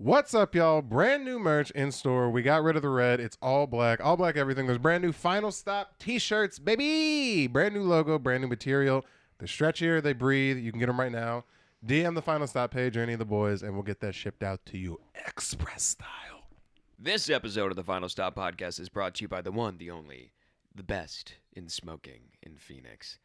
What's up, y'all? Brand new merch in store. We got rid of the red. It's all black everything. There's brand new Final Stop t-shirts, baby. Brand new logo, brand new material. They're stretchier, they breathe. You can get them right now. DM the Final Stop page or any of the boys, and we'll get that shipped out to you express style. This episode of the Final Stop podcast is brought to you by the one, the only, the best in smoking in Phoenix,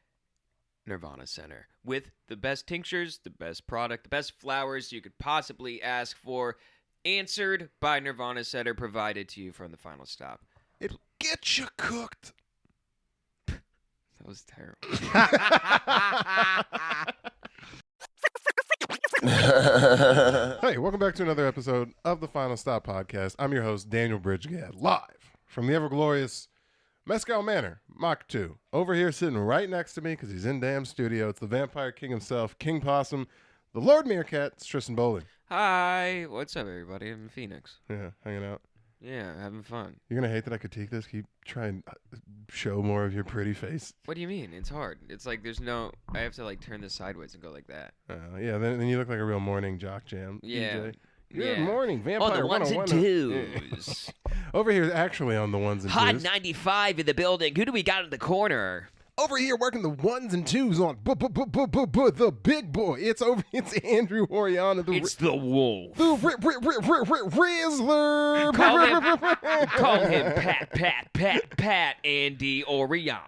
Nirvana Center, with the best tinctures, the best product, the best flowers you could possibly ask for, answered by Nirvana Center, provided to you from the Final Stop. It'll get you cooked. That was terrible. Hey, welcome back to another episode of the Final Stop podcast. I'm your host, Daniel Bridgegad, live from the ever-glorious Mescal Manor, Mach 2. Over here sitting right next to me, because he's in damn studio, it's the Vampire King himself, King Possum, the Lord Meerkat, it's Tristan Bowling. Hi, what's up, everybody? I'm in Phoenix. Yeah, hanging out. Yeah, having fun. You're going to hate that I critique this? Keep trying to show more of your pretty face. What do you mean? It's hard. It's like there's no... I have to like turn this sideways and go like that. Yeah, then you look like a real morning jock jam Yeah. DJ. Good morning, Vampire. On the ones and 101. twos. Over here, actually on the ones and Hot twos. 95 in the building. Who do we got in the corner? Over here working the ones and twos on the big boy. It's Andrew Oriana. It's the Wolf. The Rizzler. Call him Pat, Andy Oriana.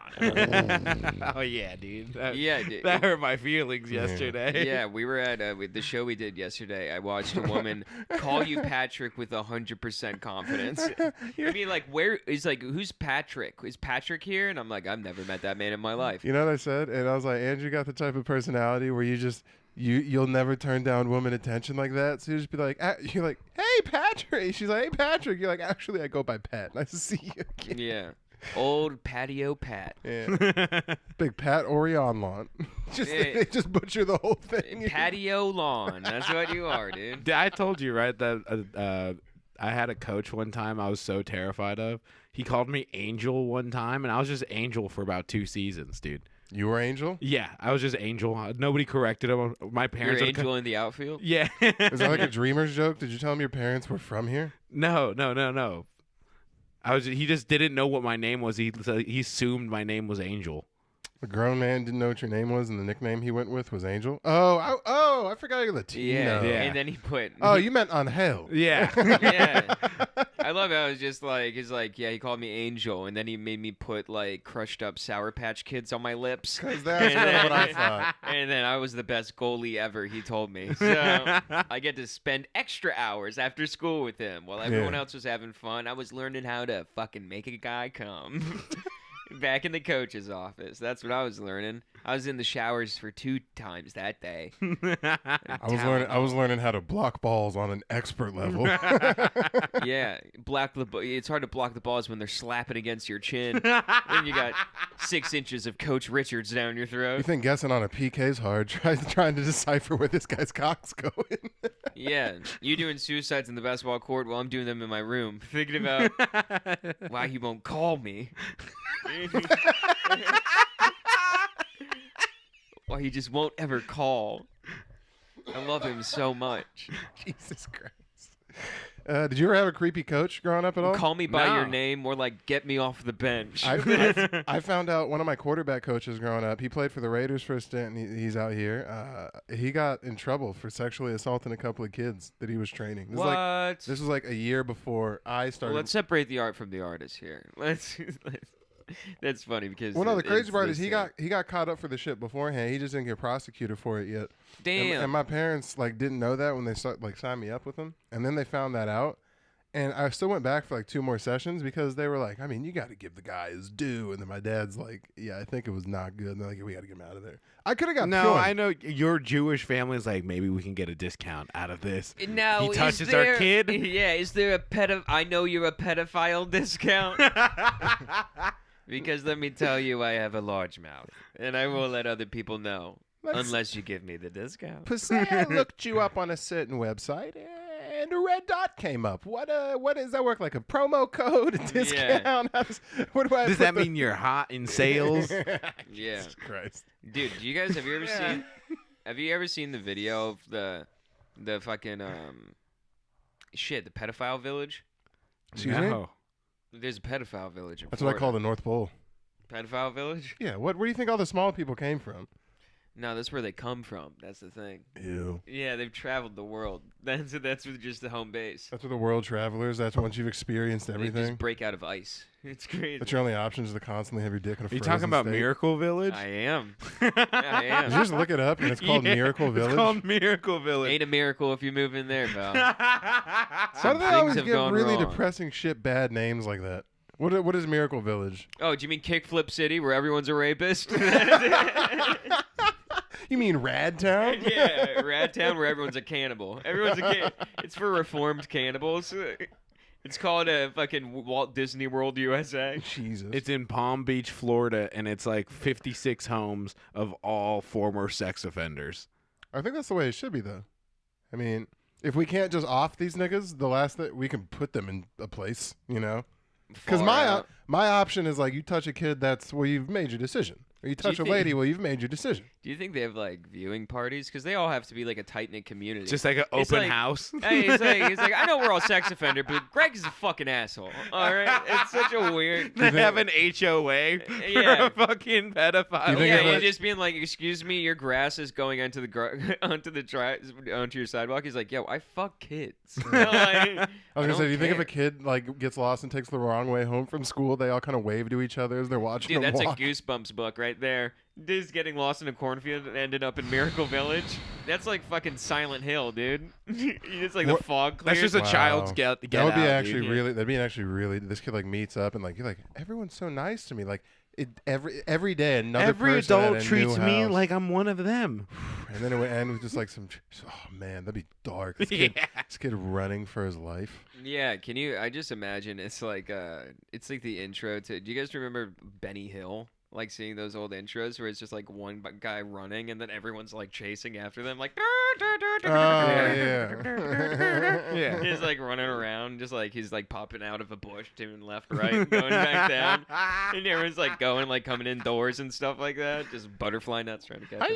Oh, yeah, dude. Dude. That hurt my feelings yesterday. Yeah, we were at with the show we did yesterday. I watched a woman call you Patrick with 100% confidence. I mean, like, who's Patrick? Is Patrick here? And I'm like, I've never met that man in my life. You know what I said? And I was like, Andrew got the type of personality where you'll never turn down woman attention like that. So you just be like, you're like, hey, Patrick. She's like, hey, Patrick. You're like, actually, I go by Pat. Nice to see you again. Yeah. Old Patio Pat. Yeah. Big Pat Orion lawn. They just butcher the whole thing. Patio lawn. That's what you are, dude. I told you, right, that I had a coach one time I was so terrified of. He called me Angel one time, and I was just Angel for about 2 seasons, dude. You were Angel? Yeah, I was just Angel. Nobody corrected him. My parents. You're Angel in the outfield? Yeah. Is that like a dreamer's joke? Did you tell him your parents were from here? No. He just didn't know what my name was. He assumed my name was Angel. A grown man didn't know what your name was, and the nickname he went with was Angel? I forgot you're Latino. Yeah. And then he put... Oh, you meant Angel. Yeah. Yeah. I love how it was just like, he called me Angel, and then he made me put, like, crushed up Sour Patch Kids on my lips. Because that's what I thought. And then I was the best goalie ever, he told me. So I get to spend extra hours after school with him. While everyone else was having fun, I was learning how to fucking make a guy come. Back in the coach's office. That's what I was learning. I was in the showers for 2 times that day. I was learning how to block balls on an expert level. Yeah, it's hard to block the balls when they're slapping against your chin. Then you got 6 inches of Coach Richards down your throat. You think guessing on a PK is hard? Trying to decipher where this guy's cock's going. Yeah, you doing suicides in the basketball court while I'm doing them in my room, thinking about why he won't call me. Why he just won't ever call. I love him so much. Jesus Christ. Did you ever have a creepy coach growing up at all? Call me by your name, or like get me off the bench. I found out one of my quarterback coaches growing up, he played for the Raiders for a stint, and he's out here. He got in trouble for sexually assaulting a couple of kids that he was training. This was like a year before I started. Well, let's separate the art from the artist here. That's funny because... Well, no, the crazy part is he got caught up for the shit beforehand. He just didn't get prosecuted for it yet. Damn. And my parents like didn't know that when they signed me up with him, and then they found that out. And I still went back for like 2 more sessions because they were like, I mean, you got to give the guy his due. And then my dad's like, yeah, I think it was not good. And they're like, we got to get him out of there. I could have got killed. I know your Jewish family is like, maybe we can get a discount out of this. Now, he touches our kid. Yeah, is there a I know you're a pedophile discount? Because let me tell you, I have a large mouth, and I will let other people know, unless you give me the discount. Say I looked you up on a certain website, and a red dot came up. What does that work like? A promo code, a discount? Yeah. What do I? Does that mean you're hot in sales? Yeah. Jesus Christ, dude, do you guys have you ever seen the video of the fucking Shit, the pedophile village. Excuse me? No. There's a pedophile village in That's what I Florida. call the North Pole. Pedophile village? Yeah, where do you think all the small people came from? No, that's where they come from. That's the thing. Ew. Yeah, they've traveled the world. That's just the home base. That's what the world travelers, that's once you've experienced They everything. just break out of ice. It's crazy. That's your only option is to constantly have your dick in a Are you frozen talking about state. Miracle Village? I am. Did you just look it up and it's called Yeah, Miracle Village? It's called Miracle Village. Ain't a miracle if you move in there, pal. Why do Some they things always have give gone really wrong. depressing shit bad names like that? What is Miracle Village? Oh, do you mean Kickflip City where everyone's a rapist? You mean Rad Town? Yeah, Rat Town where everyone's a cannibal. It's for reformed cannibals. It's called a fucking Walt Disney World USA. Jesus. It's in Palm Beach, Florida, and it's like 56 homes of all former sex offenders. I think that's the way it should be, though. I mean, if we can't just off these niggas, the last that we can put them in a place, you know? Because Far out. my option is like you touch a kid, that's well, you've made your decision. Or you touch a think- lady, well, you've made your decision. Do you think they have like viewing parties? Because they all have to be like a tight knit community. Just like an It's open like- house. Hey, he's like, I know we're all sex offender, but Greg is a fucking asshole. All right, it's such a weird. They have an HOA for Yeah. a fucking pedophile. You think Yeah, if you're it- just being like, excuse me, your grass is going onto the onto your sidewalk. He's like, yo, I fuck kids. I was gonna say, do you think if care. a kid like gets lost and takes the wrong way home from school, they all kind of wave to each other as they're watching Dude, them that's walk? a Goosebumps book right there. Just getting lost in a cornfield and ended up in Miracle Village. That's like fucking Silent Hill, dude. It's like the What- fog clears. That's just a Wow. child's get That would be out, actually dude. really. That'd be actually really. This kid like meets up and like you're like everyone's so nice to me. Like every day another Every person at adult a treats new me house. like I'm one of them. And then it would end with just like some. Oh man, that'd be dark. This kid running for his life. Yeah, can you? I just imagine it's like the intro to. Do you guys remember Benny Hill? Like seeing those old intros where it's just like one guy running and then everyone's like chasing after them, like. yeah. Yeah. He's like running around, just like he's like popping out of a bush, doing left, right, going back down, and everyone's like going, like coming indoors and stuff like that. Just butterfly nuts trying to catch How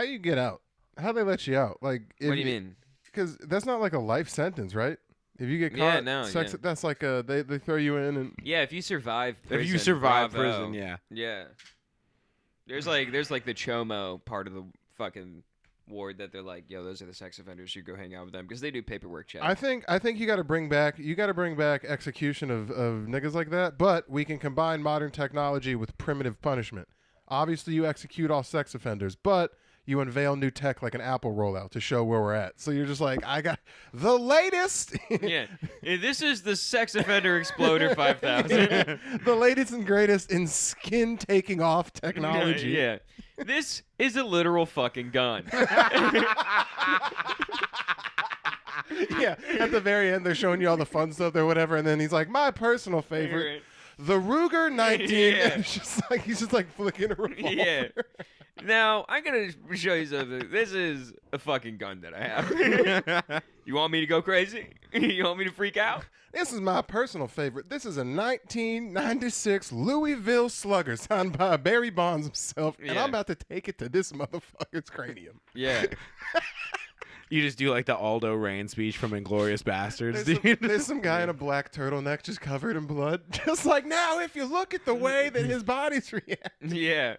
him. you get out? How they let you out? Like What do you mean? Because that's not like a life sentence, right? If you get Yeah, caught, no, sex, yeah. that's like they throw you in and Yeah, if you survive prison, If you survive bravo. prison, yeah. Yeah. There's like the Chomo part of the fucking ward that they're like, yo, those are the sex offenders. You go hang out with them because they do paperwork checks. I think you got to bring back execution of niggas like that, but we can combine modern technology with primitive punishment. Obviously, you execute all sex offenders, but you unveil new tech like an Apple rollout to show where we're at. So you're just like, I got the latest. Yeah. This is the sex offender exploder 5000. The latest and greatest in skin taking off technology. Yeah. This is a literal fucking gun. Yeah. At the very end, they're showing you all the fun stuff or whatever, and then he's like, my personal favorite, the Ruger 19. Yeah. And it's just like he's just like flicking a revolver. Yeah. Now, I'm going to show you something. This is a fucking gun that I have. You want me to go crazy? You want me to freak out? This is my personal favorite. This is a 1996 Louisville Slugger signed by Barry Bonds himself, and Yeah. I'm about to take it to this motherfucker's cranium. Yeah. You just do like the Aldo Rain speech from Inglourious Bastards, dude. There's some guy in a black turtleneck just covered in blood. Just like, now, if you look at the way that his body's reacting. Yeah.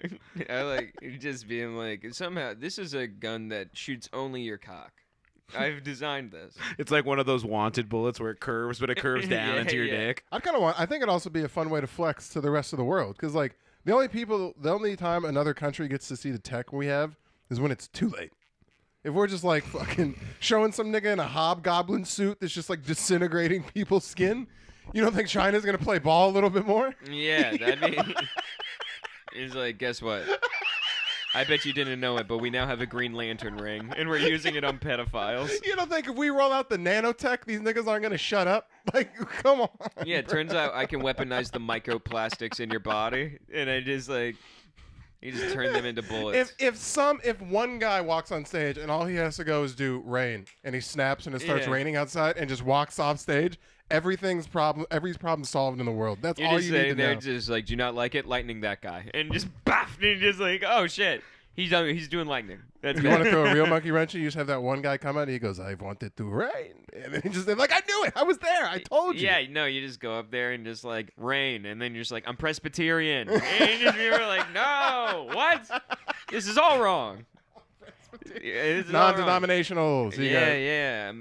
I like just being like, somehow, this is a gun that shoots only your cock. I've designed this. It's like one of those wanted bullets where it curves, but it curves down Yeah, into your yeah. dick. I think it'd also be a fun way to flex to the rest of the world. Because, like, the only time another country gets to see the tech we have is when it's too late. If we're just like fucking showing some nigga in a hobgoblin suit that's just like disintegrating people's skin, you don't think China's gonna play ball a little bit more? Yeah, that'd be. He's like, guess what? I bet you didn't know it, but we now have a Green Lantern ring, and we're using it on pedophiles. You don't think if we roll out the nanotech, these niggas aren't gonna shut up? Like, come on. Yeah, it turns out I can weaponize the microplastics in your body, and I just like, you just turn them into bullets. If one guy walks on stage and all he has to go is do rain, and he snaps and it starts Yeah. raining outside and just walks off stage, every problem solved in the world. That's You're all just you need saying to they're know. just like, do you not like it? Lightning that guy, and just baff, and you're just like, oh shit, He's doing lightning. That's If you want to throw a real monkey wrench, you just have that one guy come out and he goes, "I want it to rain," and then he just like, "I knew it. I was there. I told you." Yeah, no, you just go up there and just like rain, and then you're just like, I'm Presbyterian, and you're like, no, what? This is all wrong. This is all wrong. Non-denominational. So Yeah.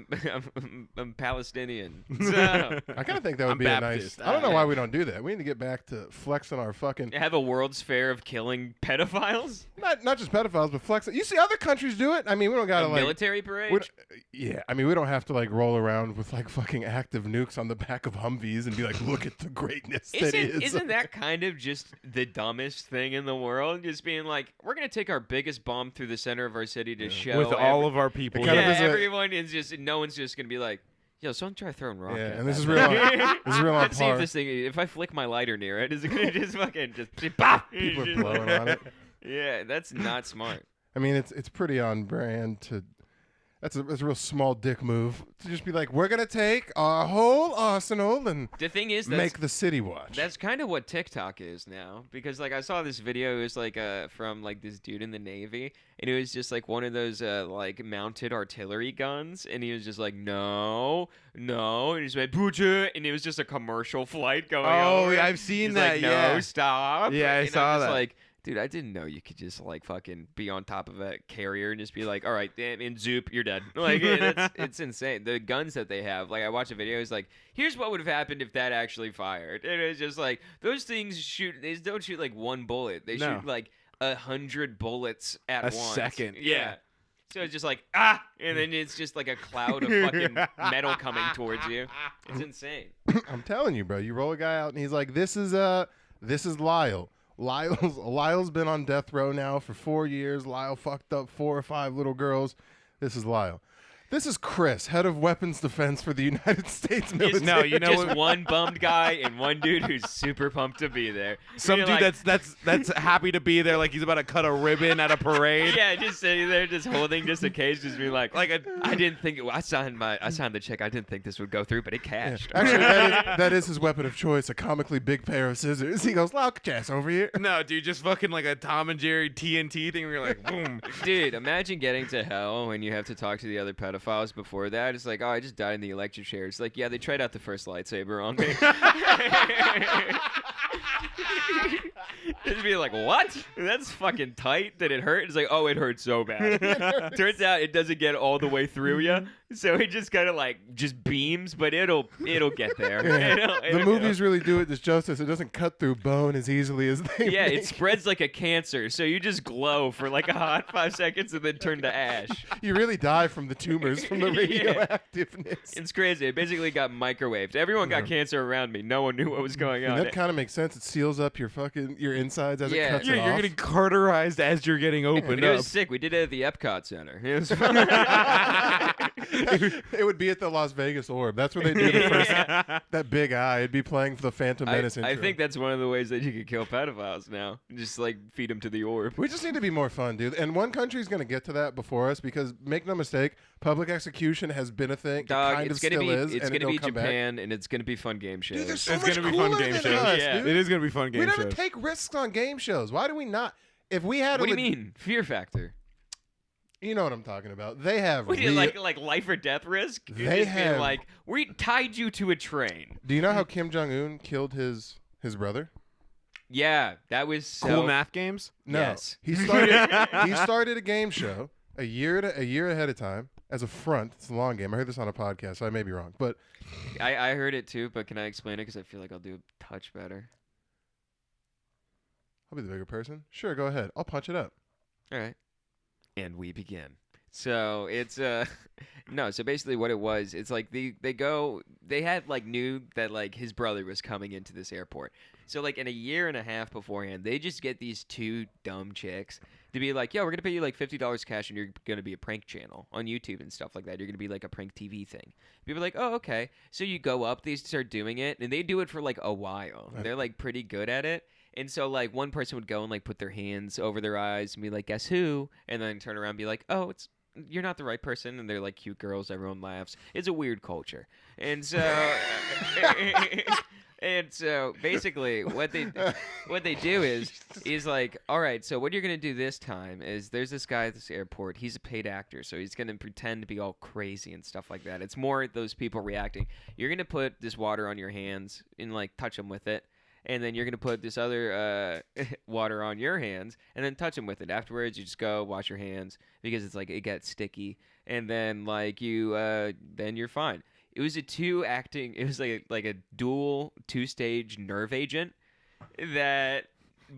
I'm Palestinian. So, I kind of think that would I'm be Baptist. a nice. I don't know why we don't do that. We need to get back to flexing our fucking. have a World's Fair of killing pedophiles. Not just pedophiles, but flex. You see other countries do it. I mean, we don't gotta A like. military parade. we don't- Yeah, I mean, we don't have to like roll around with like fucking active nukes on the back of Humvees and be like, "Look at the greatness that is." Isn't that kind of just the dumbest thing in the world? Just being like, we're gonna take our biggest bomb through the center of our city to show With all of our people. It kind of yeah, is a- everyone is just. No one's just gonna be like, yo, someone try throwing rock. Yeah, at and this that is real on- thing." this is real on Let's see if par. this thing. If I flick my lighter near it, is it gonna just fucking just pop? People are blowing on it. Yeah, that's not smart. I mean, it's pretty on brand to. That's a real small dick move to just be like, we're gonna take our whole arsenal and The thing is, make the city watch. that's kind of what TikTok is now. Because like I saw this video, it was like from like this dude in the Navy, and it was just like one of those like mounted artillery guns, and he was just like, no, and he's like, Butcha, and it was just a commercial flight going. Oh, over. yeah, I've seen He's that. Like, no, yeah. stop. Yeah, I And I'm saw just that. Like, dude, I didn't know you could just like fucking be on top of a carrier and just be like, all right, damn, and zoop, you're dead. Like, it's insane. The guns that they have, like, I watched a video, it's like, here's what would have happened if that actually fired. And it's just like, those things they don't shoot like one bullet. They No. shoot like 100 bullets at A once. second. Yeah. So it's just like, ah, and then it's just like a cloud of fucking metal coming towards you. It's insane. I'm telling you, bro. You roll a guy out and he's like, this is Lyle. Lyle's been on death row now for 4 years. Lyle fucked up 4 or 5 little girls. This is Lyle. This is Chris, head of weapons defense for the United States military. No, you know just what? one bummed guy and one dude who's super pumped to be there. Some You're dude like, that's happy to be there, like he's about to cut a ribbon at a parade. yeah, just sitting there, just holding just a case, just being like, Like I didn't think I signed the check. I didn't think this would go through, but it cashed. Actually, that is his weapon of choice, a comically big pair of scissors. He goes, look, Jess, over here. No, dude, just fucking like a Tom and Jerry TNT thing where you're like, boom. Dude, imagine getting to hell when you have to talk to the other pedophiles before that. It's like, oh, I just died in the electric chair. It's like, yeah, they tried out the first lightsaber on me. Just be like, what? That's fucking tight. Did it hurt? It's like, oh, it hurt so bad. Turns out it doesn't get all the way through you. So it just kind of like just beams, but it'll get there. Yeah. It'll The go. movies really do it this justice. It doesn't cut through bone as easily as they Yeah, make. it spreads like a cancer. So you just glow for like a hot 5 seconds and then turn to ash. You really die from the tumors, from the Yeah. radioactiveness. It's crazy. It basically got microwaved. Everyone got cancer around me. No one knew what was going on. And that kind of makes sense. It seals up your insides as it cuts it You're off. getting carterized as you're getting opened It up. was sick. We did it at the Epcot Center. It was It would be at the Las Vegas Orb. That's where they do the first. That big eye. It'd be playing for the Phantom Menace I intro. think that's one of the ways that you could kill pedophiles now. Just like feed them to the orb. We just need to be more fun, dude. And one country's going to get to that before us because, make no mistake, public execution has been a thing. Dog, it kind it's of gonna still be is. it's and gonna be it'll come back. Japan and it's gonna be fun game shows. Dude, there's so It's much gonna be fun cooler game than shows. us, Yeah. dude. It is gonna be fun game We never shows. take risks on game shows. Why do we not? If we had What do a you mean? Fear factor. You know what I'm talking about. They have What do you real- like life or death risk? You're They just being have- like we tied you to a train. Do you know how Kim Jong Un killed his brother? Yeah, that was so Cool math games. No, Yes. he started a game show a year ahead of time as a front. It's a long game. I heard this on a podcast, so I may be wrong, but I heard it too, but can I explain it? Because I feel like I'll do a touch better. I'll be the bigger person. Sure, go ahead. I'll punch it up. All right. And we begin. So it's no, so basically what it was, it's like they had like knew that like his brother was coming into this airport. So like in a year and a half beforehand, they just get these two dumb chicks to be like, yo, we're gonna pay you like $50 cash and you're gonna be a prank channel on YouTube and stuff like that. You're gonna be like a prank TV thing. People are like, oh, okay. So you go up, they start doing it, and they do it for like a while. They're like pretty good at it. And so, like, one person would go and, like, put their hands over their eyes and be like, guess who? And then turn around and be like, oh, you're not the right person. And they're, like, cute girls. Everyone laughs. It's a weird culture. And so, And so basically, what they do is like, all right. So what you're gonna do this time is there's this guy at this airport. He's a paid actor, so he's gonna pretend to be all crazy and stuff like that. It's more those people reacting. You're gonna put this water on your hands and like touch them with it, and then you're gonna put this other water on your hands and then touch them with it. Afterwards, you just go wash your hands because it's like it gets sticky, and then like you then you're fine. It was it was like a dual 2-stage nerve agent that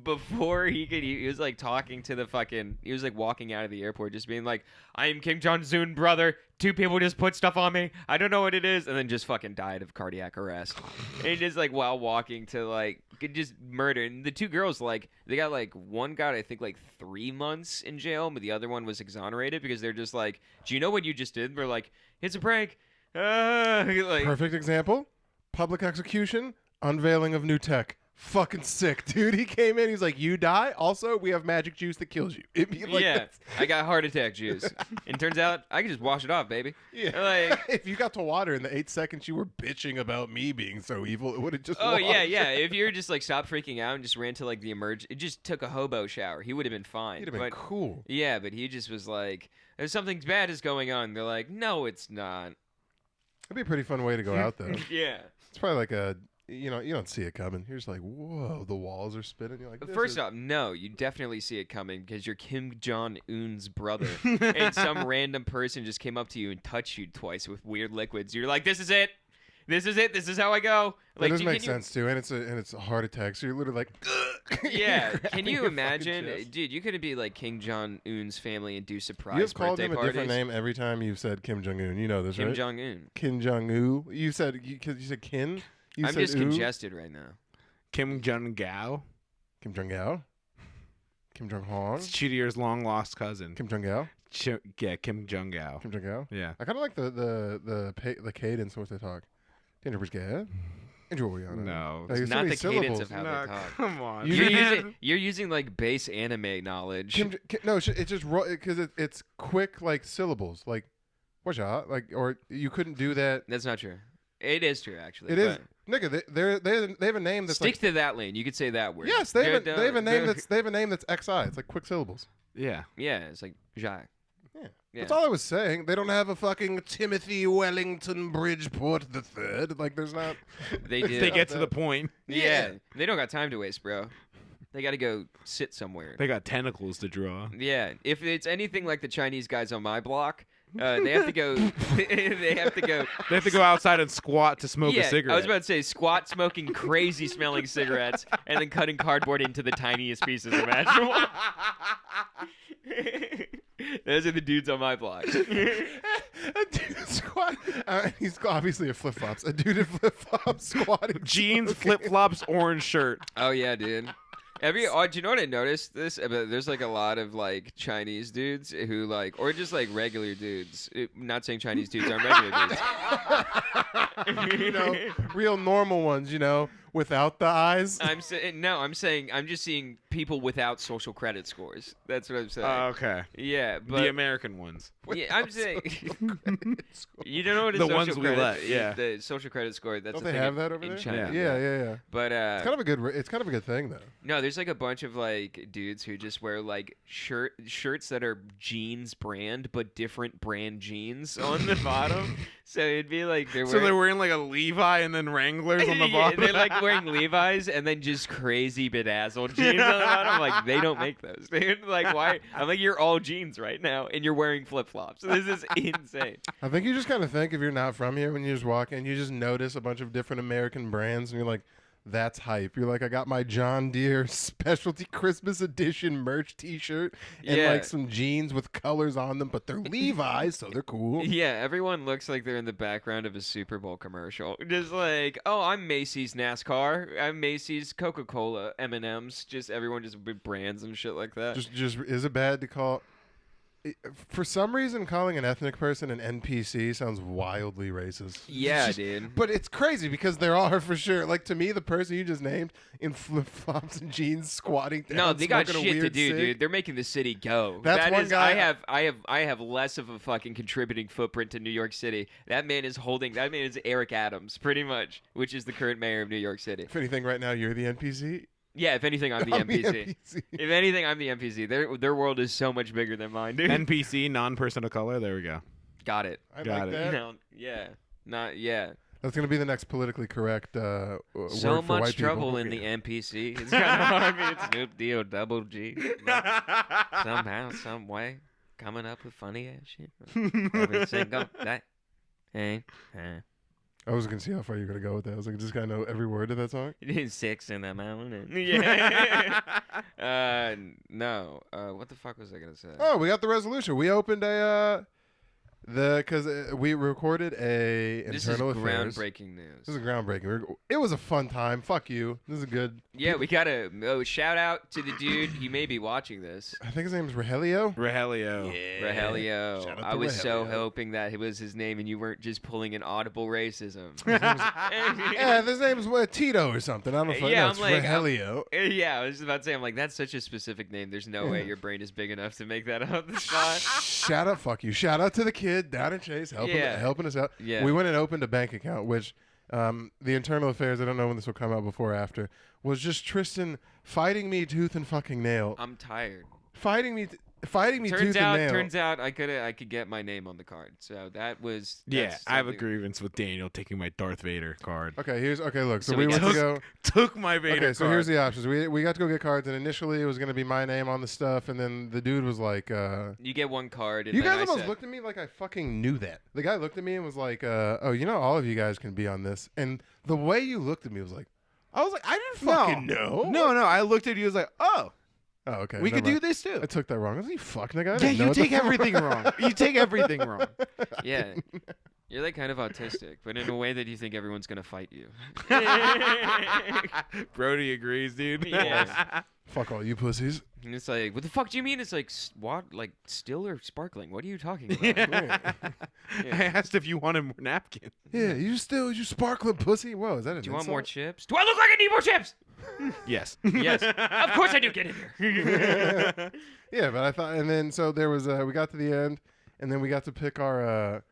before he was like talking to he was like walking out of the airport just being like, I am Kim Jong-un, brother. 2 people just put stuff on me. I don't know what it is. And then just fucking died of cardiac arrest. And just like while walking to like just murder. And the 2 girls, like they got like one got I think like 3 months in jail, but the other one was exonerated because they're just like, do you know what you just did? We're like, it's a prank. Like, Perfect example. Public execution, unveiling of new tech. Fucking sick, dude. He came in, he's like, you die? Also, we have magic juice that kills you. It'd be like yeah, this. I got heart attack juice. And turns out I can just wash it off, baby. Yeah. Like, if you got to water in the 8 seconds you were bitching about me being so evil, it would have just oh, washed. yeah. If you were just like stopped freaking out and just ran to like the it just took a hobo shower, he would have been fine. He'd have been cool. Yeah, but he just was like, there's something bad is going on. They're like, no, it's not. It'd be a pretty fun way to go out, though. Yeah. It's probably like a, you don't see it coming. You're just like, whoa, the walls are spinning. You're like, First off, no, you definitely see it coming because you're Kim Jong-un's brother. And some random person just came up to you and touched you twice with weird liquids. You're like, this is it. This is it. This is how I go. That does make sense, too. And it's a heart attack. So you're literally like, yeah. Can you imagine? Dude, you could be like Kim Jong-un's family and do surprise You've birthday called him parties. a different name every time you've said Kim Jong-un. You know this, right? Kim Jong-un. Kim Jong-un. You said Kin? You I'm said just oo? congested right now. Kim Jong-gao. Kim Jong-gao? Kim Jong-hong? It's Cheetier's long lost cousin. Kim Jong-gao? Yeah, Kim Jong-gao. Kim Jong-gao? Yeah. I kind of like the cadence in which they talk. Daniel Bridge, enjoy. No. Like, It's so not many the cadence syllables. of how No, they talk. come on. You're using like base anime knowledge. No, it's just because it's quick like syllables. Like, what's up? Like, or you couldn't do that. That's not true. It is true, actually. It is. Nigga, they have a name that's Stick like, to that lane. You could say that word. yes, they have a name that's XI. It's like quick syllables. Yeah. Yeah, it's like Jacques. Yeah. That's all I was saying. They don't have a fucking Timothy Wellington Bridgeport the Third. Like, there's not. They do. They get to the point. Yeah. They don't got time to waste, bro. They got to go sit somewhere. They got tentacles to draw. Yeah. If it's anything like the Chinese guys on my block, they have to go. They have to go. They have to go outside and squat to smoke a Yeah, cigarette. I was about to say squat, smoking crazy smelling cigarettes, and then cutting cardboard into the tiniest pieces imaginable. Those are the dudes on my block. A dude squat. He's obviously a flip flops. A dude in flip flops squatting. Jeans, flip flops, orange shirt. Oh yeah, dude. Do you know what I noticed? There's like a lot of like Chinese dudes who like, or just like regular dudes. Not saying Chinese dudes aren't regular dudes. Real normal ones. Without the eyes. I'm just seeing people without social credit scores. That's what I'm saying. Okay. Yeah, but The American ones. yeah, I'm saying you don't know what a The social ones we credit, let, yeah. the social credit score. That's Don't the they thing have that over in there? China. Yeah. But It's kind of a good thing though. no, there's like a bunch of like dudes who just wear like shirts that are jeans brand but different brand jeans on the bottom. So it'd be like they're wearing like a Levi and then Wranglers on the yeah, bottom. they're like wearing Levi's and then just crazy bedazzled jeans on the bottom. Like they don't make those, dude. Like why? I'm like you're all jeans right now and you're wearing flip flops. This is insane. I think you just kind of think if you're not from here, when you just walk in, you just notice a bunch of different American brands, and you're like, that's hype. You're like, I got my John Deere specialty Christmas edition merch T-shirt and Yeah. like some jeans with colors on them, but they're Levi's, so they're cool. Yeah, everyone looks like they're in the background of a Super Bowl commercial. Just like, oh, I'm Macy's NASCAR. I'm Macy's Coca-Cola, M&M's. Just everyone just with brands and shit like that. Just is it bad to call? For some reason, calling an ethnic person an NPC sounds wildly racist. Yeah, It's just- dude. But it's crazy because there are for sure. Like to me, the person you just named in flip flops and jeans squatting down. No, they got smoking a shit to weird do, cig. dude. They're making the city go. That's That one is- guy- I have less of a fucking contributing footprint to New York City. That man is Eric Adams, pretty much, which is the current mayor of New York City. If anything, right now you're the NPC. Yeah, if anything, I'm the I'm the NPC. NPC. If anything, I'm the NPC. Their world is so much bigger than mine, dude. NPC, non-person of color. There we go. Got it. I Got like it. that. No, yeah, not yeah. That's gonna be the next politically correct word So for much white trouble people. in the NPC. It's kind of hard. I mean, it's Snoop D-O double G. Somehow, some way, coming up with funny ass shit. Every single day. Hey, I was gonna see how far you're gonna go with that. I was like, just gotta know every word of that song. Six in the mountain. Yeah. No. What the fuck was I gonna say? Oh, we got the resolution. We opened because we recorded a This is internal affairs. groundbreaking news. This is groundbreaking. It was a fun time. Fuck you. This is good. Yeah, we gotta shout out to the dude. He may be watching this. I think his name is Rogelio. Rogelio. Rogelio. Shout out I to was so Rogelio. hoping that it was his name and you weren't just pulling an audible racism. Yeah, his name is Tito or something. I don't know. Yeah, No, it's I'm like, Rogelio. Yeah, I was just about to say, I'm like, that's such a specific name. There's no way your brain is big enough to make that up the spot. Shout out, fuck you. Shout out to the kid down in Chase helping us out. Yeah. We went and opened a bank account, which the internal affairs, I don't know when this will come out, before or after, was just Tristan fighting me tooth and fucking nail. I'm tired. Fighting me tooth and nail. Turns out I could get my name on the card. So that's Yeah, I have a something- grievance with Daniel taking my Darth Vader card. Okay, look. So, So we we went to go. Took my Vader Okay, card. so here's the options. We got to go get cards, and initially it was going to be my name on the stuff, and then the dude was like, You get one card. And you then guys I almost said, looked at me like I fucking knew that. The guy looked at me and was like, oh, you know, all of you guys can be on this. And the way you looked at me was like, I didn't fucking know. No, I looked at you. I was like, oh, Oh, okay. we could never do mind. this too. I took that wrong. I was like, you fucking nigga. I Yeah, didn't know you what the take fuck- everything wrong. You take everything wrong. Yeah. You're like kind of autistic, but in a way that you think everyone's gonna fight you. Brody agrees, dude. Yes. Fuck all you pussies. And it's like, what the fuck do you mean? It's like what, like still or sparkling? What are you talking about? Yeah. I asked if you wanted more napkins. Yeah, you sparkling pussy. Whoa, is that an Do you want more insult? chips? Do I look like I need more chips? Yes. Yes, of course I do. Get in here. Yeah, but I thought, and then so there was, we got to the end, and then we got to pick our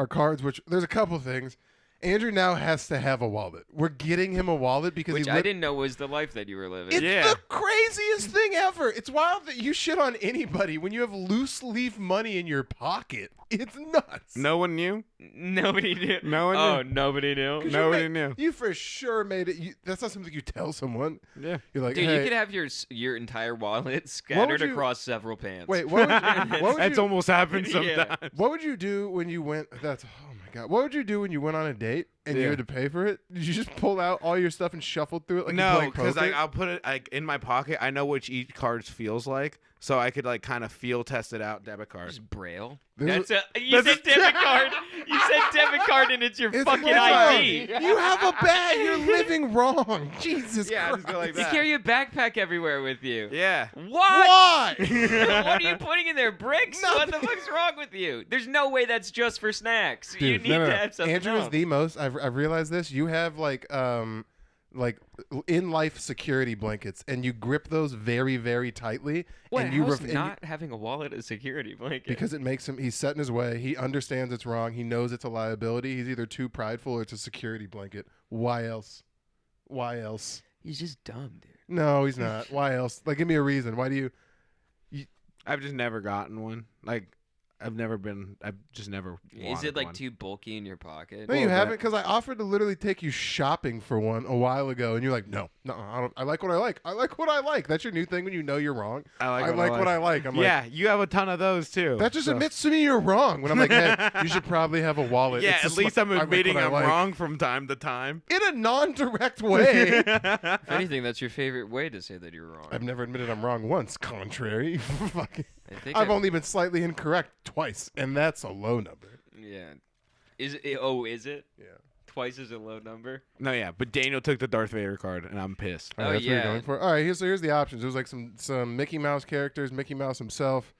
cards. Which there's a couple things. Andrew now has to have a wallet. We're getting him a wallet because Which he I didn't know was the life that you were living. It's Yeah. the craziest thing ever. It's wild that you shit on anybody when you have loose leaf money in your pocket. It's nuts. No one knew. Nobody knew. No one Oh, knew. nobody knew. 'Cause Nobody you knew. You for sure made it. That's not something you tell someone. Yeah. You're like, Dude, hey, you could have your entire wallet scattered you- across several pants. wait. What would That's you, almost happened Yeah. sometimes. what would you do when you went? That's oh my god. What would you do when you went on a date and you Yeah. had to pay for it? Did you just pull out all your stuff and shuffle through it like No, you're playing because poker? I'll put it like in my pocket. I know which each card feels like, so I could like kind of feel test it out. Debit card. Just Braille. There's You said debit card. You said debit card, and it's your It's fucking wrong. ID. You have a bag. You're living wrong. Jesus Yeah, I Christ. just go like You that. carry a backpack everywhere with you. Yeah. What? Why? What are you putting in there? Bricks? What the Nothing. fuck's wrong with you? There's no way that's just for snacks. you Dude, need no. to have something Andrew else. is the most. I've realized this. You have like in life security blankets, and you grip those very very tightly. What? and you How's and you- not having a wallet a security blanket? because it makes him. He's set in his way. He understands it's wrong. He knows it's a liability. He's either too prideful or it's a security blanket. Why else? Why else? he's just dumb, dude. No, he's not. Why else? Like, give me a reason. Why do you? I've just never gotten one. Like, I've just never. Is wanted it like one. too bulky in your pocket? No, you Little bit. haven't, because I offered to literally take you shopping for one a while ago, and you're like, no, I don't. I like what I like. I like what I like. That's your new thing when you know you're wrong. I like what I like. I'm Yeah, you have a ton of those too. like, that just so- admits to me you're wrong. When I'm like, hey, you should probably have a wallet. Yeah, It's at just least like, I'm I like admitting what I I'm like. wrong from time to time. in a non-direct way. If anything, that's your favorite way to say that you're wrong. I've never admitted I'm wrong once. Contrary, Fucking- I think I've only been slightly incorrect twice, and that's a low number. Yeah. Is it? Oh, is it? Yeah. Twice is a low number. No, yeah, but Daniel took the Darth Vader card, and I'm pissed. All Oh, right, that's what yeah. you're going for. All right, here's the options. It was like some Mickey Mouse characters, Mickey Mouse himself,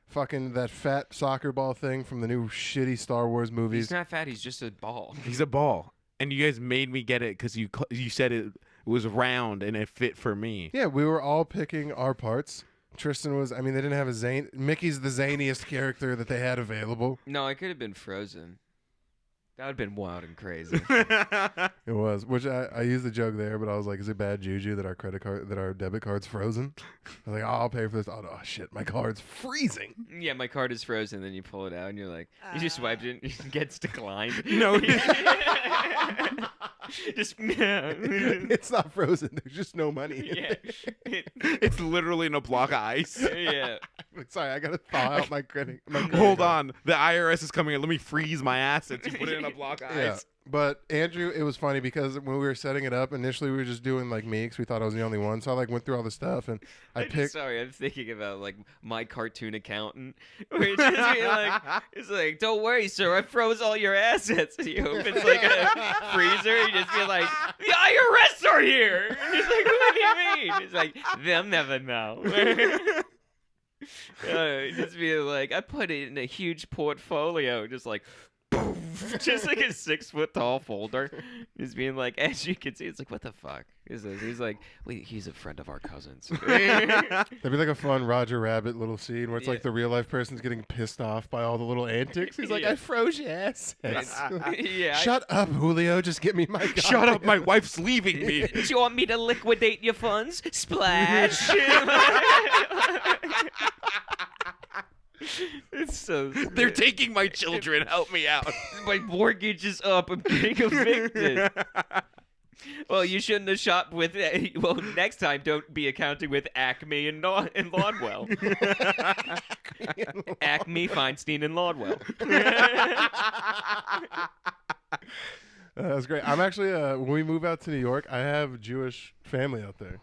fucking that fat soccer ball thing from the new shitty Star Wars movies. He's not fat. He's just a ball. He's a ball, and you guys made me get it because you said it was round and it fit for me. Yeah, we were all picking our parts. Tristan was, I mean, they didn't have a zane. Mickey's the zaniest character that they had available. No, it could have been Frozen. That would have been wild and crazy. It was, which I used the joke there, but I was like, is it bad juju that our debit card's frozen? I was like, oh, I'll pay for this. Oh, no, shit, my card's freezing. Yeah, my card is frozen. Then you pull it out and you're like, you just swiped it. It gets declined. No, Just It's not frozen. There's just no money. yeah. it's literally in a block of ice. Yeah. Like, sorry, I gotta thaw out my credit. Hold on, the IRS is coming in. Let me freeze my assets. You put it in a block of Yeah. ice. But Andrew, it was funny because when we were setting it up, initially we were just doing like me because we thought I was the only one. So I like went through all the stuff and I picked. Sorry, I'm thinking about like my cartoon accountant. Where it's just be like, it's like, don't worry, sir, I froze all your assets. And he opens like a freezer. You just be like, the IRS are here. And he's like, what do you mean? He's like, they'll never know. Just be like, I put it in a huge portfolio, just like. Just like a 6 foot tall folder. Just being like, as you can see, it's like, what the fuck is this? He's like, wait, he's a friend of our cousin's. That'd be like a fun Roger Rabbit little scene where it's like Yeah. the real life person's getting pissed off by all the little antics. He's like, Yeah. I froze your assets. Yeah. Shut up, Julio. Just get me my. Shut up, my wife's leaving me. Do you want me to liquidate your funds? Splash. It's so. They're taking my children. Help me out. My mortgage is up. I'm getting evicted. Well, you shouldn't have shopped with. Well, next time, don't be accounting with Acme and Laudwell. Acme, Feinstein, and Laudwell. That's great. I'm actually when we move out to New York, I have Jewish family out there.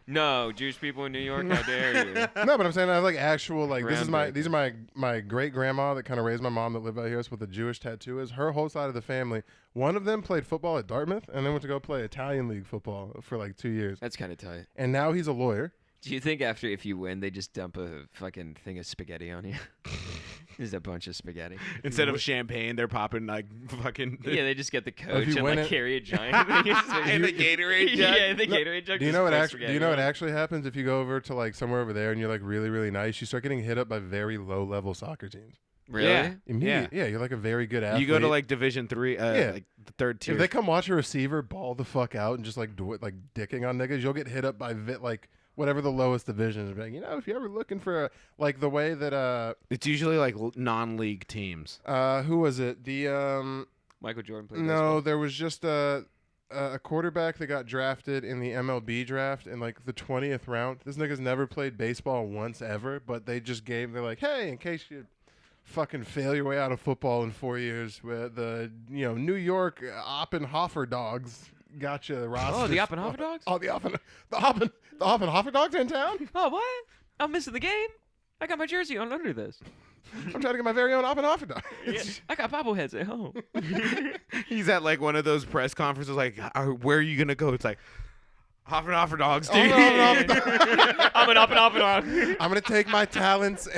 No, Jewish people in New York, how dare you? No, but I'm saying I have like actual like Groundbreaking. these are my great grandma that kind of raised my mom that lived out here. That's what the Jewish tattoo is. Her whole side of the family. One of them played football at Dartmouth and then went to go play Italian league football for like 2 years. That's kind of tight. And now he's a lawyer. Do you think if you win, they just dump a fucking thing of spaghetti on you? Just a bunch of spaghetti. Instead of champagne, they're popping like fucking. Yeah, they just get the you coach and win like it- carry a giant thing. And the Gatorade jug. Yeah, the Gatorade jug. Do you just know what full actually? Do spaghetti you know what on it. actually happens if you go over to like somewhere over there and you're like really really nice? You start getting hit up by very low level soccer teams. Really? Yeah. Immediately, yeah, you're like a very good athlete. You go to like Division 3, Yeah. like the third tier. if they come watch a receiver ball the fuck out and just like do it like dicking on niggas, you'll get hit up by like whatever the lowest division is. Like, you know, if you're ever looking for like the way that It's usually like non-league teams. who was it? The Michael Jordan played no, baseball. there was just a quarterback that got drafted in the MLB draft in like the 20th round. This nigga's never played baseball once ever, but they're like, hey, in case you fucking fail your way out of football in 4 years, the New York Oppenhofer Dogs got you roster. Oh, the Oppenhofer Dogs? Oh, the Oppenhofer Dogs are in town. Oh, what? I'm missing the game? I got my jersey on under this. I'm trying to get my very own Oppenhofer Dog. Yeah, I got bobbleheads at home. He's at like one of those press conferences like, where are you going to go? It's like, Oppenhofer Dogs, dude. I'm I'm an Oppenhofer dog. gonna take my talents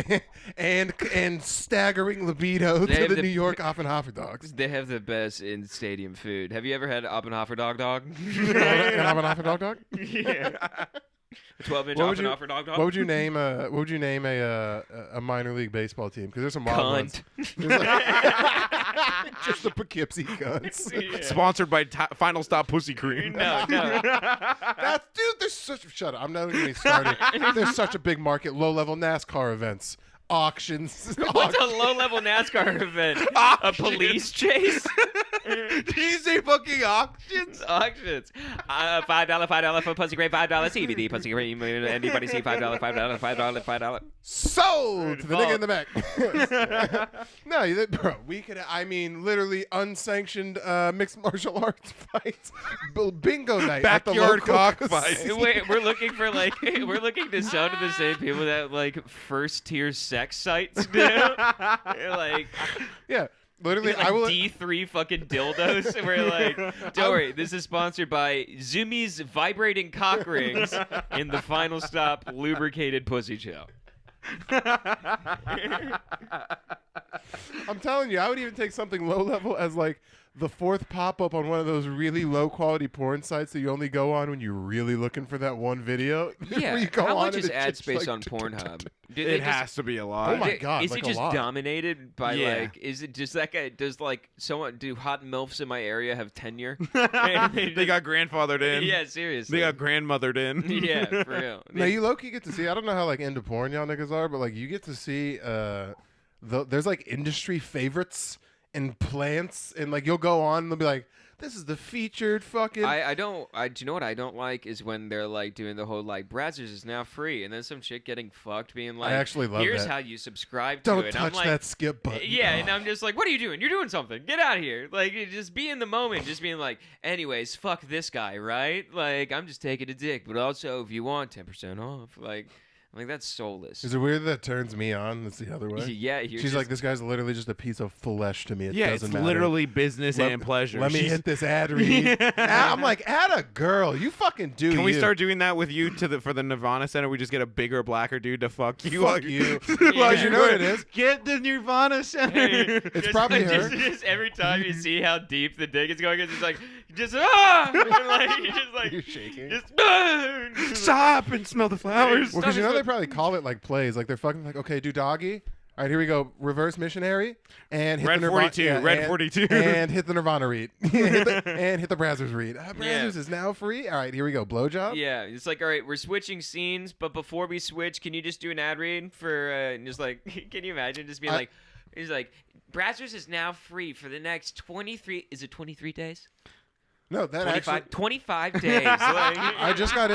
and staggering libido They to have the the- New York Oppenhofer Dogs. They have the best in-stadium food. Have you ever had Oppenhofer dog? An Oppenhofer Dog? Yeah. A 12-inch What would you- Oppenhofer dog? What would you name a minor league baseball team? Because there's some wild ones. Cunt. There's like- just the Poughkeepsie Cunts. Yeah. Sponsored by Final Stop Pussy Cream. No. That's dude. There's such shut up. I'm not even getting started. There's such a big market. Low level NASCAR events, auctions. What's a low-level NASCAR event? A police chase? Did you say fucking auctions? Auctions. $5 for pussy cream, $5 CBD pussy cream. Anybody see $5, $5. Sold to the nigga in the back. No, bro. We could. I mean, literally unsanctioned mixed martial arts fights. Bingo night. at the Backyard local cockfight. casino. Wait, we're looking to sell to the same people that like first-tier sex sites do. Like. Yeah. Literally, Like I will. D3 fucking dildos. And we're like, don't worry, this is sponsored by Zumi's vibrating cock rings in the Final Stop lubricated pussy gel. I'm telling you, I would even take something low level as like the fourth pop up on one of those really low quality porn sites that you only go on when you're really looking for that one video. Yeah. Where you go How on much and is it's ad just space like, on Pornhub? Do It has to be a lot. Oh my God, Is like it a just lot. dominated by Yeah. like? Is it just that guy? Does like someone do hot milfs in my area have tenure? They got grandfathered in. Yeah, seriously. They got grandmothered in. Yeah, for real. No, you low-key get to see. I don't know how like into porn y'all niggas are, but like you get to see. There's like industry favorites and plants, and like you'll go on and they'll be like, "This is the featured fucking." Do you know what I don't like is when they're like doing the whole like Brazzers is now free, and then some shit getting fucked, being like, actually love here's that. how you subscribe Don't to it. And I'm touch like, that skip button. Yeah, Oh. and I'm just like, what are you doing? You're doing something. Get out of here. Like, you just be in the moment. Just being like, anyways, fuck this guy, right? Like, I'm just taking a dick. But also, if you want 10% off, like that's soulless. Is it weird that turns me on? That's the other way. Yeah, you're She's just, like, this guy's literally just a piece of flesh to me. It Yeah, doesn't it's matter. literally business and pleasure. Let me She's- hit this ad read. I'm like, add a girl. You fucking do. Can we you. start doing that with you for the Nirvana Center? We just get a bigger, blacker dude to fuck you. Fuck you. Yeah. Well, you know what it is? Get the Nirvana Center. it's probably her. Just every time you see how deep the dick is going, it's just like, like, you're just like, You're shaking. just, Stop and smell the flowers. Well, because you know they probably call it like plays. Like they're fucking like, okay, do doggy. All right, here we go. Reverse missionary and hit Red the Nirvana. 42. Yeah, Red and- 42. And hit the Nirvana read. and hit the Brazzers read. Brazzers is now free. All right, here we go. Blowjob. Yeah, it's like, all right, we're switching scenes, but before we switch, can you just do an ad read for, and just like, can you imagine just being like, he's like, Brazzers is now free for the next 23, is it 23 days? No, that 25, actually. 25 days. Like, I just got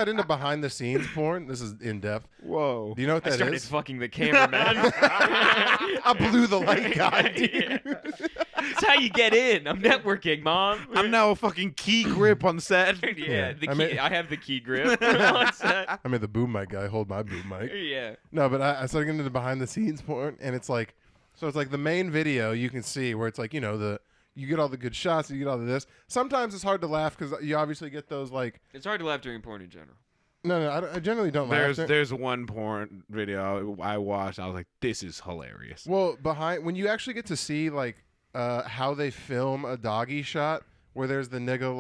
into behind the scenes porn. This is in depth. Whoa. Do you know what I that started is? fucking the cameraman. I blew the light guy. Dude. Yeah. That's how you get in. I'm networking, Mom. I'm now a fucking key grip on set. Yeah, the I key. mean- I have the key grip. on set. I mean, the boom mic guy. Hold my boom mic. Yeah. No, but I started getting into the behind the scenes porn, and it's like, so it's like the main video you can see where it's like, you know, you get all the good shots, you get all of this. Sometimes it's hard to laugh because you obviously get those like. It's hard to laugh during porn in general. No, I generally don't laugh. There's one porn video I watched. I was like, this is hilarious. Well, when you actually get to see like how they film a doggy shot where there's the nigga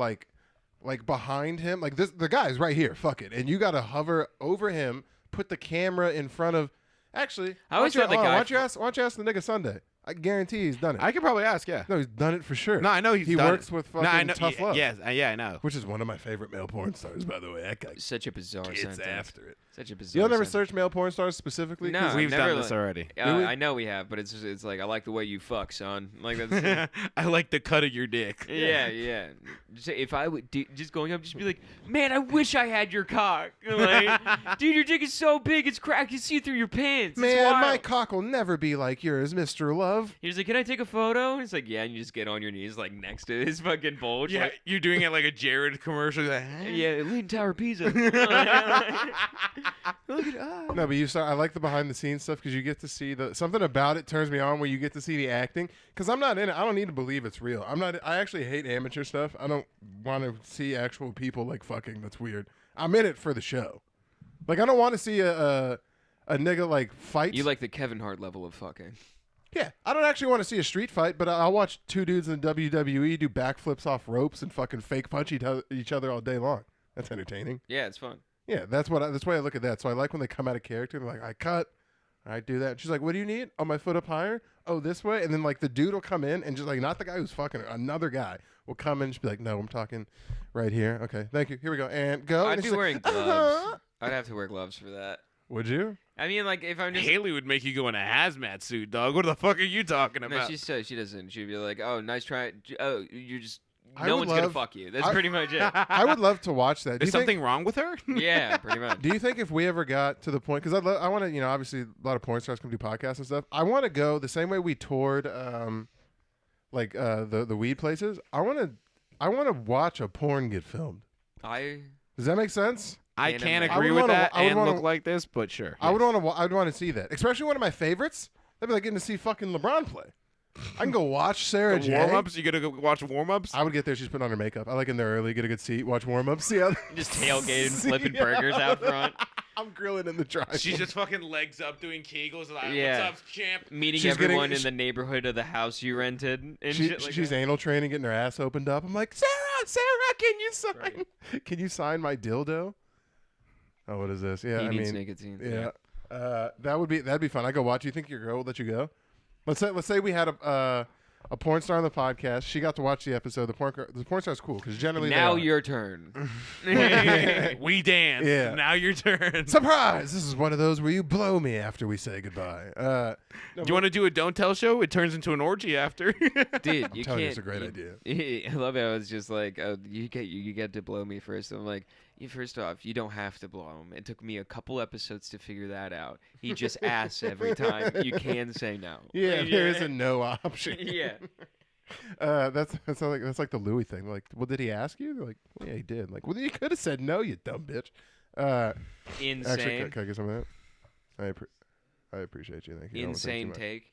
like behind him, like the guy's right here, fuck it, and you got to hover over him, put the camera in front of. Actually, I always why thought the don't you- guy why don't you ask the nigga Sunday? I guarantee he's done it. I could probably ask, yeah. No, he's done it for sure. No, I know he's he done works it. with No, fucking I know, Tough Love. Yes, yeah, I know. Which is one of my favorite male porn stars, by the way. That guy Such a bizarre gets sentence. after it. Such a bizarre. You'll never sentence. search male porn stars specifically? No, 'Cause I've We've never done this already. Do we? I know we have, but it's like I like the way you fuck, son. Like that's. I like the cut of your dick. Yeah. Just say, if I would just going up, just be like, man, I wish I had your cock. Like, dude, your dick is so big, it's cracked. You see through your pants. It's Man, wild. my cock will never be like yours, Mr. Love. He's like, can I take a photo? He's like, yeah, and you just get on your knees like next to his fucking bulge. Yeah, Like, you're doing it like a Jared commercial. Like, yeah, Lean Tower Pizza. Look at No, but I like the behind the scenes stuff because you get to see something about it turns me on where you get to see the acting. Because I'm not in it. I don't need to believe it's real. I actually hate amateur stuff. I don't want to see actual people like fucking. That's weird. I'm in it for the show. Like I don't want to see a nigga like fight. You like the Kevin Hart level of fucking. Yeah, I don't actually want to see a street fight, but I'll watch two dudes in WWE do backflips off ropes and fucking fake punch each other all day long. That's entertaining. Yeah, it's fun. Yeah, that's why I look at that. So I like when they come out of character. They're like, I cut, I do that. And she's like, what do you need? Oh, my foot up higher. Oh, this way. And then like the dude will come in and just like not the guy who's fucking her, another guy will come in and just be like, no, I'm talking right here. Okay, thank you. Here we go and go. I'd And be it's wearing like, gloves. I'd have to wear gloves for that. Would you? I mean, like if I'm just. Haley would make you go in a hazmat suit, dog. What the fuck are you talking No, about? she doesn't. She'd be like, "Oh, nice try. Oh, you're just I no would one's gonna love- fuck you." That's I- pretty much it. I would love to watch that. Do Is you think- something wrong with her? Yeah, pretty much. Do you think if we ever got to the point, because I want to, you know, obviously a lot of porn stars come do podcasts and stuff. I want to go the same way we toured, the weed places. I want to watch a porn get filmed. I Does that make sense? I Can't can't imagine. agree I would with wanna- that I would and wanna- look like this, but sure. I would yes. want to. I'd want to see that, especially one of my favorites. That'd be like getting to see fucking LeBron play. I can go watch Sarah The J. warm-ups? You gotta go watch warm-ups? I would get there. She's putting on her makeup. I like in there early, get a good seat, watch warm ups. See how just tailgating, See flipping how- burgers out front. I'm grilling in the drive. She's just fucking legs up doing Kegels. Like, Yeah. what's up, champ? Meeting She's everyone getting- in the neighborhood of the house you rented and She, shit like she's that. anal training, getting her ass opened up. I'm like, Sarah, can you sign? Can you sign my dildo? Oh, what is this? Yeah, He I needs mean, nicotine. yeah. That'd be fun. I go watch. You think your girl will let you go? Let's say we had a porn star on the podcast. She got to watch the episode. The porn star's cool because generally Now they are. your turn. We dance. Yeah. Now your turn. Surprise! This is one of those where you blow me after we say goodbye. Do you want to do a don't tell show? It turns into an orgy after. Dude, you telling you can't. it's a great idea. I love how it's just like, oh, you get to blow me first. I'm like, first off, you don't have to blow him. It took me a couple episodes to figure that out. He just asks every time. You can say no. Yeah, there is a no option. Yeah. That's like the Louis thing. Like, well, did he ask you? They're like, well, yeah, he did. Like, well, you could have said no, you dumb bitch. Insane. Actually, can I get some of that? I appreciate you. Thank you. I don't wanna say too Insane much. take.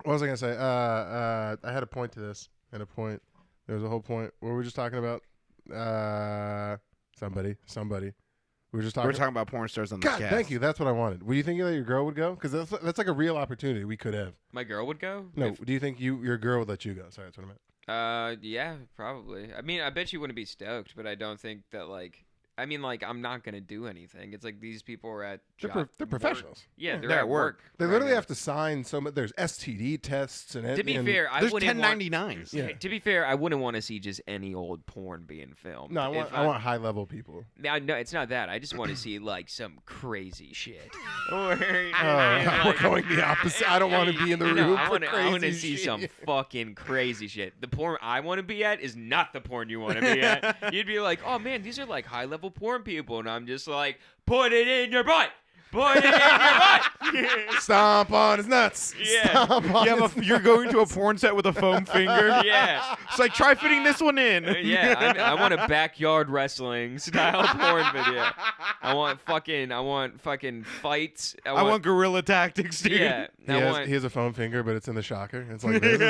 What was I gonna say? I had a point to this, and a point. There was a whole point. What were we just talking about? Somebody. We were just talking. We're talking about porn stars on the God, cast. thank you. That's what I wanted. Were you thinking that your girl would go? Because that's like a real opportunity we could have. My girl would go? No, do you think your girl would let you go? Sorry, that's what I meant. Yeah, probably. I mean, I bet she wouldn't be stoked, but I don't think that, like, I mean, like, I'm not going to do anything. It's like these people are at They're professionals. Yeah, They're they're at at work. work. They right literally now. have to sign so much. There's STD tests and To be and- fair, I There's wouldn't want 1099s. Yeah. To be fair, I wouldn't want to see just any old porn being filmed. No, If I want high level people. No, it's not that. I just want to see like some crazy shit. Or We're going the opposite. I don't want to be in the room I for want to crazy see shit. some fucking crazy shit. The porn I want to be at is not the porn you want to be at. You'd be like, oh man, these are like high level porn people, and I'm just like, put it in your butt. Put it in your butt. Stomp on his nuts. Yeah. Stomp on his You're going to a porn set with a foam finger. Yeah. It's like, try fitting this one in. Yeah, I want a backyard wrestling style porn video. I want fucking fights. I want guerrilla tactics, dude. Yeah. He has a foam finger, but it's in the shocker. It's like this.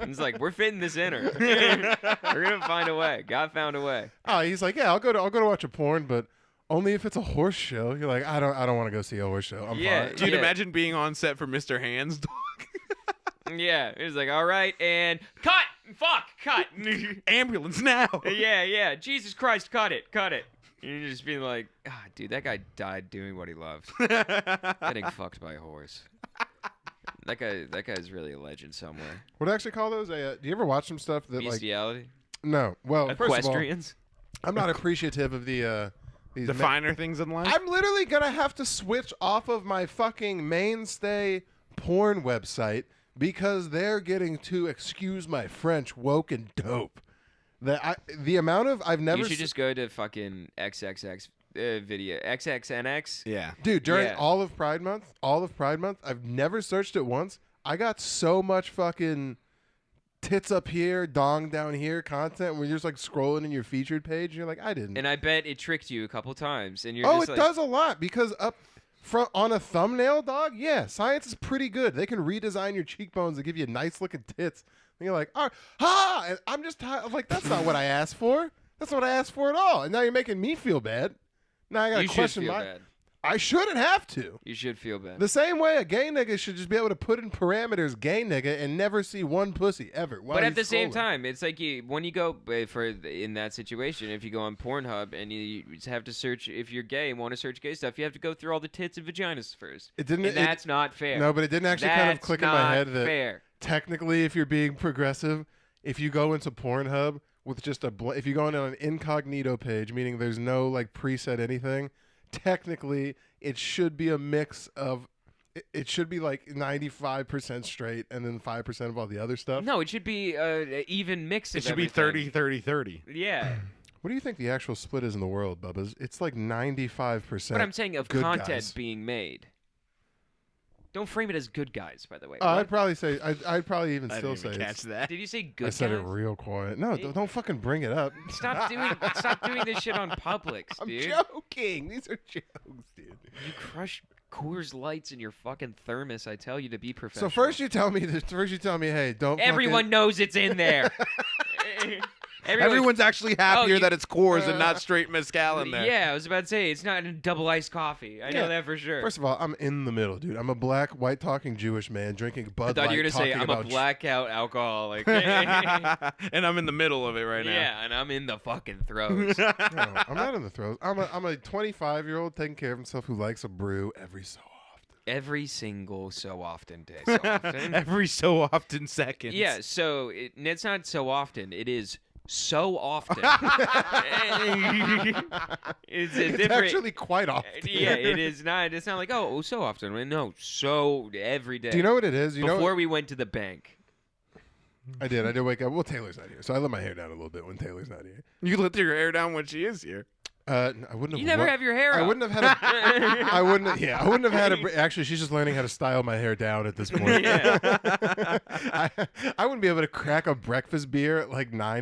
It's like, we're fitting this in her. We're gonna find a way. God found a way. Oh, he's like, yeah, I'll go to watch a porn, but only if it's a horse show. You're like, I don't want to go see a horse show. I'm Yeah. fine. Dude, imagine being on set for Mr. Hands. Yeah. It was like, all right, and cut. Fuck, cut. Ambulance now. Yeah. Jesus Christ, cut it. And you're just being like, dude, that guy died doing what he loved. Getting fucked by a horse. That guy's really a legend somewhere. What do I actually call those? Do you ever watch some stuff that like? Bestiality. No. Well, first of all, Equestrians. I'm not appreciative of the these The finer things in life. I'm literally gonna have to switch off of my fucking mainstay porn website because they're getting too, excuse my French, woke and dope. The amount of I've never You should just go to fucking XXX video XXNX. Yeah. dude during Yeah. all of Pride Month, I've never searched it once. I got so much fucking tits up here, dong down here content where you're just like scrolling in your featured page. And you're like, I didn't. And I bet it tricked you a couple times, and you're Oh, just it like, does a lot because up front on a thumbnail, dog. Yeah, science is pretty good. They can redesign your cheekbones and give you nice looking tits. And you're like, and I'm just I'm like, that's not what I asked for. That's not what I asked for at all. And now you're making me feel bad. Now I got to you should question feel my. bad. I shouldn't have to. You should feel bad. The same way a gay nigga should just be able to put in parameters gay nigga and never see one pussy ever. while But at he's the same scrolling. time, it's like when you go in that situation, if you go on Pornhub and you have to search, if you're gay and want to search gay stuff, you have to go through all the tits and vaginas first. It didn't. And that's not fair. No, but it didn't actually kind of That's click in my not head that fair. technically, if you're being progressive, if you go into Pornhub with just if you go on an incognito page, meaning there's no like preset anything, technically it should be a mix of. It should be like 95% straight and then 5% of all the other stuff. No, it should be even mix. It of should be everything. 30-30-30. Yeah, What do you think the actual split is in the world, Bubba's? It's like 95%. but I'm saying of good content guys. being made. Don't frame it as good guys, by the way. I'd What? probably say. I'd probably even I still didn't say. even catch It's, that. Did you say good I said guys? it real quiet. No, don't fucking bring it up. Stop doing this shit on Publix, I'm dude. joking. These are jokes, dude. You crush Coors Lights in your fucking thermos. I tell you to be professional. So first you tell me, hey, don't. Everyone knows it's in there. Everyone's actually happier you- that it's Coors and not straight mezcal in there. Yeah, I was about to say it's not a double iced coffee. I know that for sure. First of all, I'm in the middle, dude. I'm a black, white talking Jewish man drinking Bud Light. I thought you were gonna say talking I'm a about blackout alcoholic. And I'm in the middle of it right now. Yeah, and I'm in the fucking throes. No, I'm not in the throes. I'm a 25-year-old taking care of himself who likes a brew every so often. Every single so often day. So often. Every so often seconds. Yeah, so it's not so often. It is so often. It's a It's different. actually quite often. Yeah, it is not. It's not like so often. No, so every day. Do you know what it is? Before we went to the bank. I did wake up. Well, Taylor's not here, so I let my hair down a little bit when Taylor's not here. You let your hair down when she is here. I wouldn't have. You never have your hair I up. wouldn't have had. I wouldn't. Yeah, I wouldn't have had a. Actually, she's just learning how to style my hair down at this point. Yeah. I wouldn't be able to crack a breakfast beer at like 9.